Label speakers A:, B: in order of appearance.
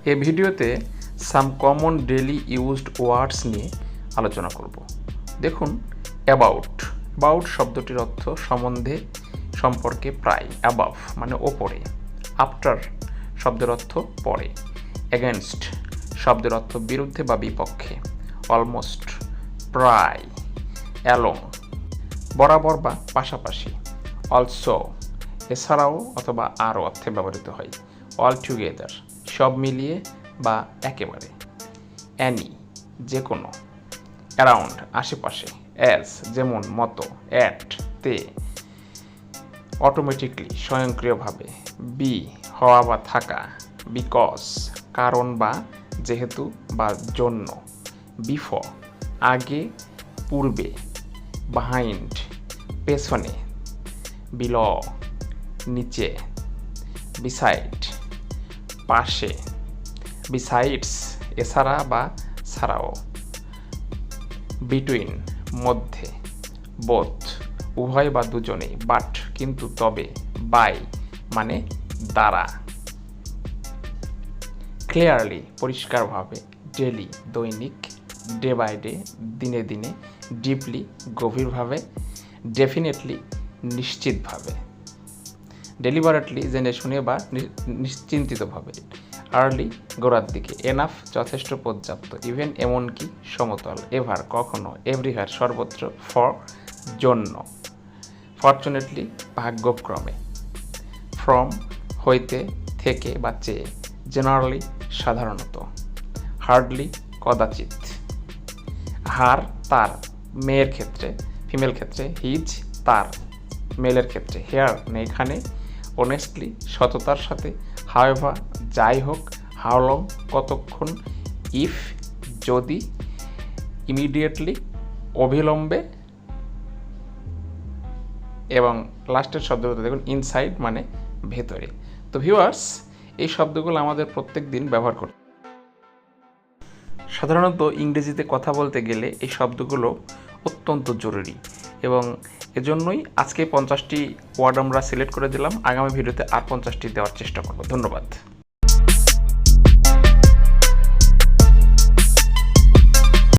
A: এই ভিডিওতে সাম common daily used ওয়ার্ডস নিয়ে আলোচনা করব। দেখুন, অ্যাবাউট শব্দটির অর্থ সম্বন্ধে, সম্পর্কে, প্রায়। অ্যাবাভ মানে ওপরে। আফটার শব্দের অর্থ পরে। এগেনস্ট শব্দের অর্থ বিরুদ্ধে বা বিপক্ষে। অলমোস্ট, প্রায়। অ্যালং বরাবর বা পাশাপাশি। অলসো এছাড়াও অথবা আরও অর্থে ব্যবহৃত হয়। অল টুগেদার সব মিলিয়ে বা একেবারে। অ্যানি যে কোনো। অ্যারাউন্ড আশেপাশে। অ্যাজ যেমন, মতো। অ্যাট তে। অটোমেটিকলি স্বয়ংক্রিয়ভাবে। বি হওয়া বা থাকা। বিকজ কারণ বা যেহেতু বা জন্য। বিফোর আগে, পূর্বে। বিহাইন্ড পেছনে। বিল নিচে। বিসাইড পাশে। বিসাইডস এছাড়া বা ছাড়াও। বিটুইন মধ্যে। বোথ উভয় বা দুজনে। বাট কিন্তু, তবে। বাই মানে দ্বারা। ক্লিয়ারলি পরিষ্কারভাবে। ডেলি দৈনিক। ডে বাই ডে দিনে দিনে। ডিপলি গভীরভাবে। ডেফিনেটলি নিশ্চিতভাবে। ডেলিবারেটলি জেনে শুনে বা নিশ্চিন্তিতভাবে। আর্লি গোড়ার দিকে। এনাফ যথেষ্ট, পর্যাপ্ত। ইভেন এমনকি, সমতল। এভার কখনো। এভরিহার সর্বত্র। ফর জন্য। ফরচুনেটলি ভাগ্যক্রমে। ফ্রম হইতে, থেকে বা চেয়ে। জেনারেলি সাধারণত। হার্ডলি কদাচিৎ। হার তার, মেয়ের ক্ষেত্রে। ফিমেল ক্ষেত্রে। হিজ তার, মেলের ক্ষেত্রে। হেয়ার এখানে। অনেস্টলি সততার সাথে। হাওয়েভার যাই হোক। হাউ লং কতক্ষণ। ইফ যদি। ইমিডিয়েটলি অবিলম্বে। এবং লাস্টের শব্দগুলো দেখুন, ইনসাইড মানে ভেতরে। তো ভিউয়ার্স, এই শব্দগুলো আমাদের প্রত্যেক দিন ব্যবহার করতে। সাধারণত ইংরেজিতে কথা বলতে গেলে এই শব্দগুলো অত্যন্ত জরুরি এবং এজন্যই আজকে 50টি ওয়ার্ড আমরা সিলেক্ট করে দিলাম। আগামী ভিডিওতে আর 50টি দেওয়ার চেষ্টা করব। ধন্যবাদ।